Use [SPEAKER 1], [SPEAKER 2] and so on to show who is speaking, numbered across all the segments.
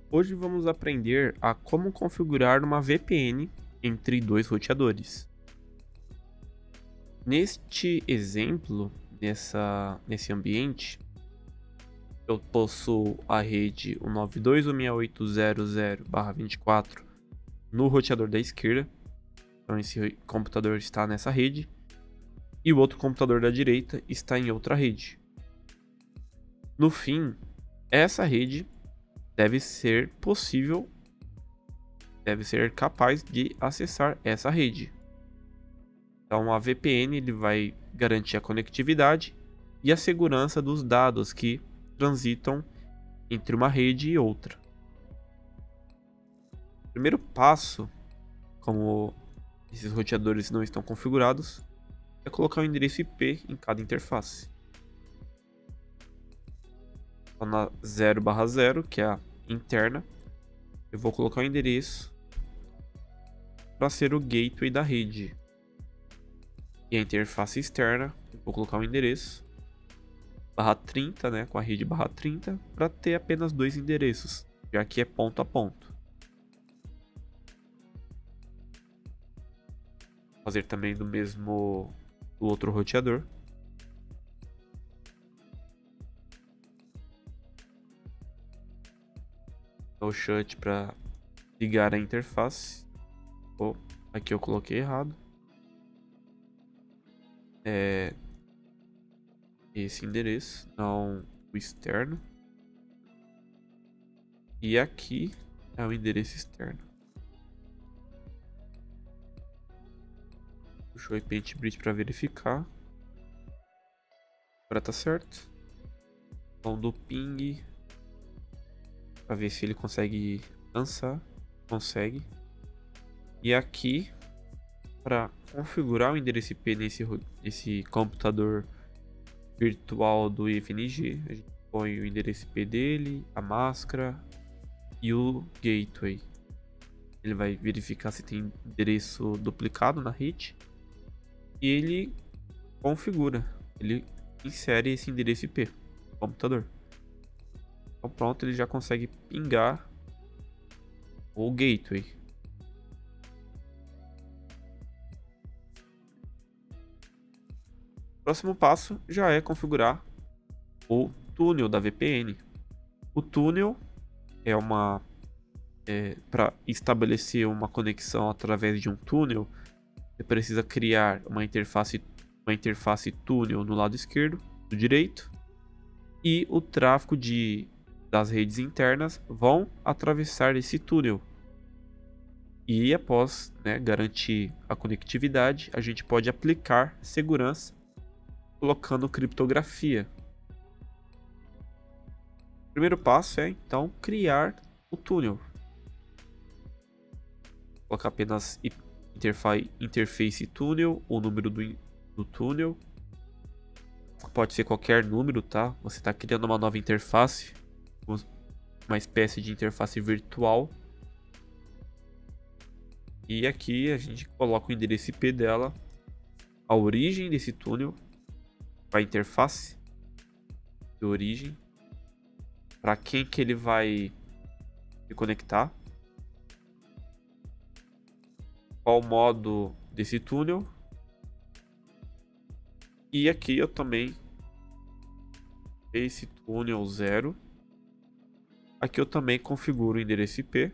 [SPEAKER 1] Hoje vamos aprender a como configurar uma VPN entre dois roteadores. Neste exemplo, nesse ambiente, eu possuo a rede 192.168.0.0/24 no roteador da esquerda. Então esse computador está nessa rede e o outro computador da direita está em outra rede. No fim, essa rede deve ser capaz de acessar essa rede. Então a VPN ele vai garantir a conectividade e a segurança dos dados que transitam entre uma rede e outra. O primeiro passo, como esses roteadores não estão configurados, é colocar o endereço IP em cada interface. Então, na 0/0, que é a interna, eu vou colocar o endereço para ser o gateway da rede. E a interface externa, eu vou colocar o endereço /30, né, com a rede /30, para ter apenas dois endereços, já que é ponto a ponto. Vou fazer também do outro roteador. O shut para ligar a interface. Aqui eu coloquei errado. É esse endereço, não o externo. E aqui é o endereço externo. Puxou o IP Bridge para verificar. Agora tá certo. Então do ping para ver se ele consegue lançar. Consegue. E aqui para configurar o endereço IP nesse computador virtual do IFNG, a gente põe o endereço IP dele, a máscara e o gateway. Ele vai verificar se tem endereço duplicado na rede e ele configura, ele insere esse endereço IP no computador. Então pronto, ele já consegue pingar o gateway. O próximo passo já é configurar o túnel da VPN. O túnel é para estabelecer uma conexão através de um túnel, você precisa criar uma interface túnel no lado esquerdo, do direito, e o tráfego das redes internas vão atravessar esse túnel. E após, garantir a conectividade, a gente pode aplicar segurança colocando criptografia. O primeiro passo é então criar o túnel. Colocar apenas interface túnel, o número do túnel. Pode ser qualquer número, tá? Você está criando uma nova interface, uma espécie de interface virtual. E aqui a gente coloca o endereço IP dela, a origem desse túnel, a interface de origem, para quem que ele vai se conectar, qual o modo desse túnel. E aqui eu também esse túnel 0. Aqui eu também configuro o endereço IP,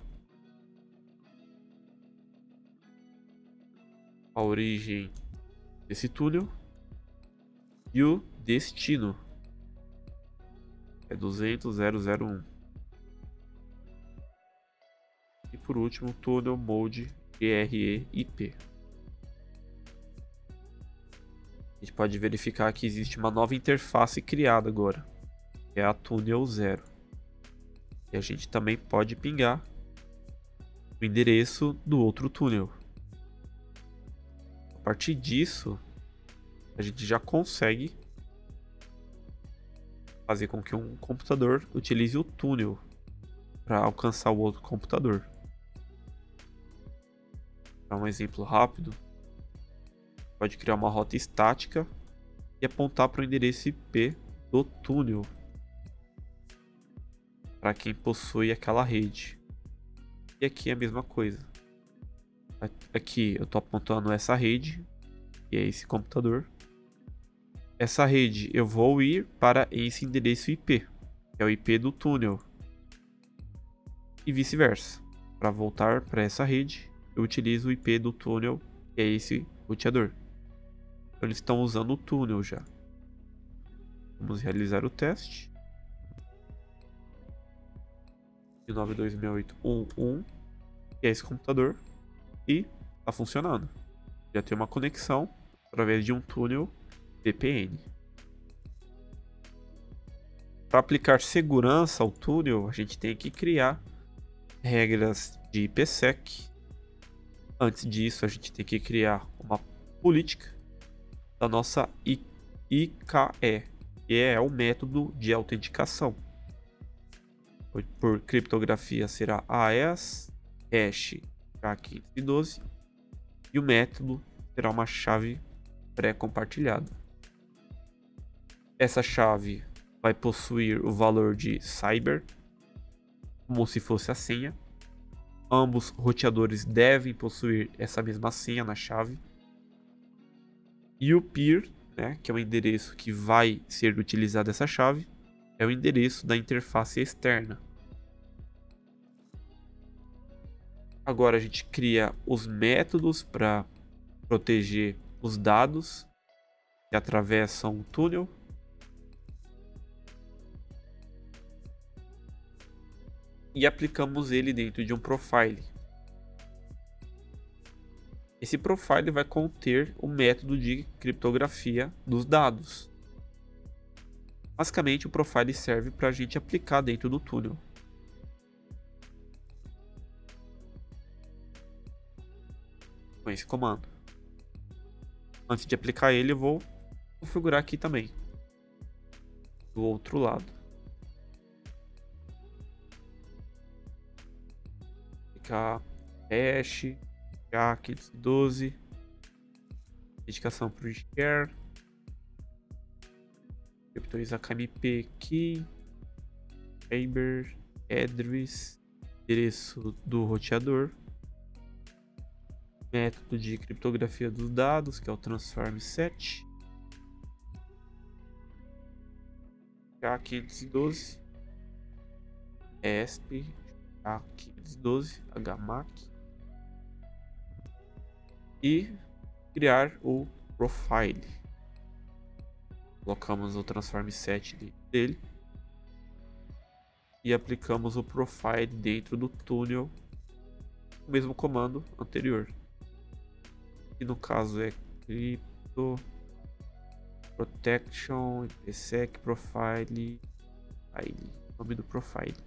[SPEAKER 1] a origem desse túnel e o destino é 200.0.0.1. E por último, túnel mode GRE-IP. A gente pode verificar que existe uma nova interface criada agora, que é a túnel 0. E a gente também pode pingar o endereço do outro túnel. A partir disso, a gente já consegue fazer com que um computador utilize o túnel para alcançar o outro computador. Para um exemplo rápido, pode criar uma rota estática e apontar para o endereço IP do túnel. para quem possui aquela rede. E aqui é a mesma coisa. Aqui eu estou apontando essa rede, que é esse computador. Essa rede eu vou ir para esse endereço IP, que é o IP do túnel. E vice-versa. Para voltar para essa rede, eu utilizo o IP do túnel, que é esse roteador. Então eles estão usando o túnel já. Vamos realizar o teste. 192.68.1.1, que é esse computador, e está funcionando. Já tem uma conexão através de um túnel VPN. Para aplicar segurança ao túnel, a gente tem que criar regras de IPsec. Antes disso, a gente tem que criar uma política da nossa IKE, que é o método de autenticação. Por criptografia será AES hash SHA-512 e o método será uma chave pré-compartilhada. Essa chave vai possuir o valor de cyber, como se fosse a senha. Ambos roteadores devem possuir essa mesma senha na chave. E o peer, né, que é o endereço que vai ser utilizado essa chave, é o endereço da interface externa. Agora a gente cria os métodos para proteger os dados que atravessam o túnel. E aplicamos ele dentro de um profile. Esse profile vai conter o método de criptografia dos dados. Basicamente, o profile serve para a gente aplicar dentro do túnel. Com esse comando. Antes de aplicar ele, eu vou configurar aqui também. Do outro lado. Aplicar hash, SHA-512, dedicação para o share, criptoriza KMP key, neighbor, address, endereço do roteador, método de criptografia dos dados, que é o transform set, SHA-512, ESP, SHA-512, HMAC, e criar o profile. Colocamos o transform set dele e aplicamos o profile dentro do túnel, o mesmo comando anterior, que no caso é crypto protection IPsec profile, nome do profile.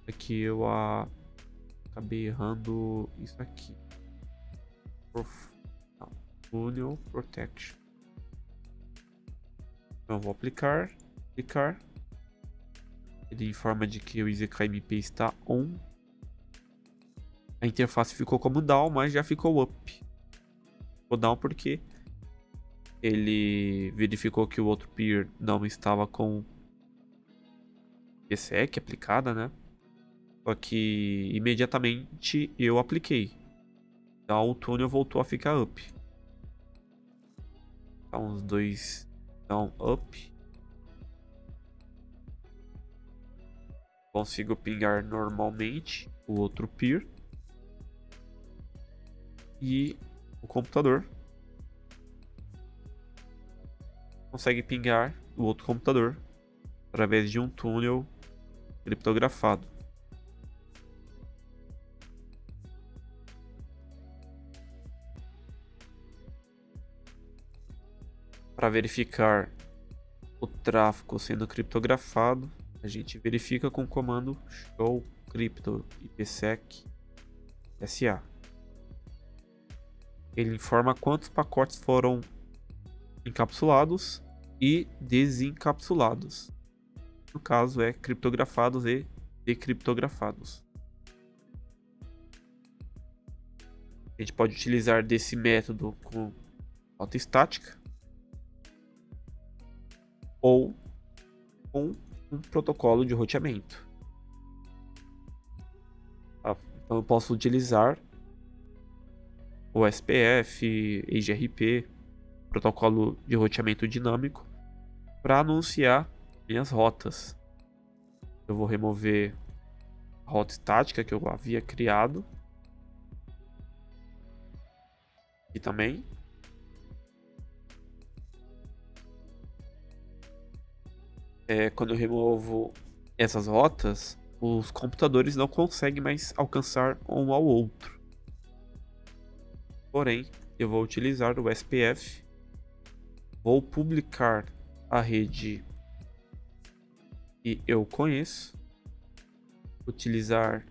[SPEAKER 1] Aqui eu acabei errando isso aqui. Túnel protection. Então vou aplicar. Ele informa de que o EasyKMP está on. A interface ficou como down, mas já ficou up. Ficou down porque ele verificou que o outro peer não estava com IPsec aplicada, né? Só que imediatamente eu apliquei. Então o túnel voltou a ficar up. Então os dois estão up. Consigo pingar normalmente o outro peer. E o computador consegue pingar o outro computador através de um túnel criptografado. Para verificar o tráfego sendo criptografado, a gente verifica com o comando show crypto IPsec SA. Ele informa quantos pacotes foram encapsulados e desencapsulados. No caso é criptografados e decriptografados. A gente pode utilizar desse método com autoestática ou com um protocolo de roteamento. Então eu posso utilizar o SPF, EgRP, protocolo de roteamento dinâmico, para anunciar minhas rotas. Eu vou remover a rota estática que eu havia criado. E também. Quando eu removo essas rotas, os computadores não conseguem mais alcançar um ao outro. Porém, eu vou utilizar o SPF, vou publicar a rede que eu conheço, utilizar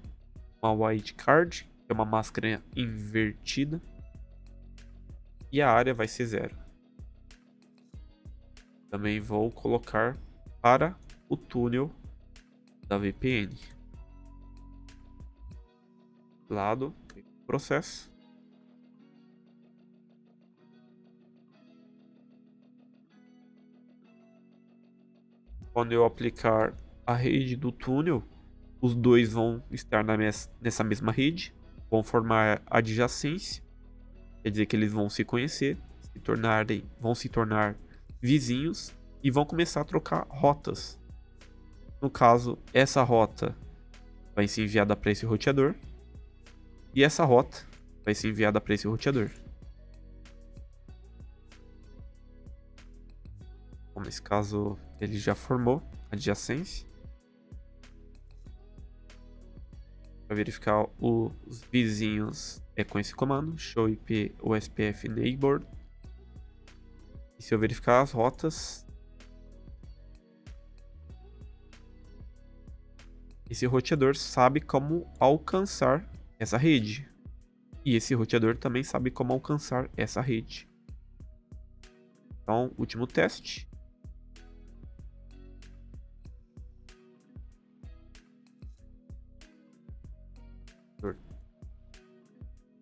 [SPEAKER 1] uma wildcard, que é uma máscara invertida, e a área vai ser 0. Também vou colocar para o túnel da VPN. Lado, processo. Quando eu aplicar a rede do túnel, os dois vão estar nessa mesma rede, vão formar adjacência, quer dizer que eles vão se conhecer, vão se tornar vizinhos e vão começar a trocar rotas. No caso, essa rota vai ser enviada para esse roteador e essa rota vai ser enviada para esse roteador. Bom, nesse caso, ele já formou adjacência. Para verificar os vizinhos com esse comando, show IP OSPF neighbor. E se eu verificar as rotas, esse roteador sabe como alcançar essa rede. E esse roteador também sabe como alcançar essa rede. Então, último teste.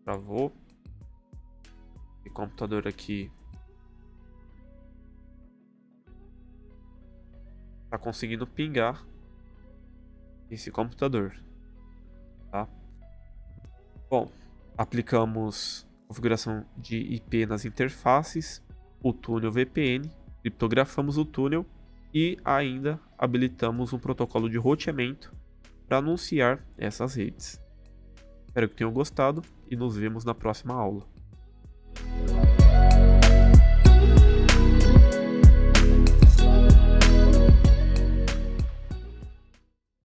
[SPEAKER 1] Travou. Esse computador aqui está conseguindo pingar esse computador, tá? Bom, aplicamos configuração de IP nas interfaces, o túnel VPN, criptografamos o túnel e ainda habilitamos um protocolo de roteamento para anunciar essas redes. Espero que tenham gostado e nos vemos na próxima aula.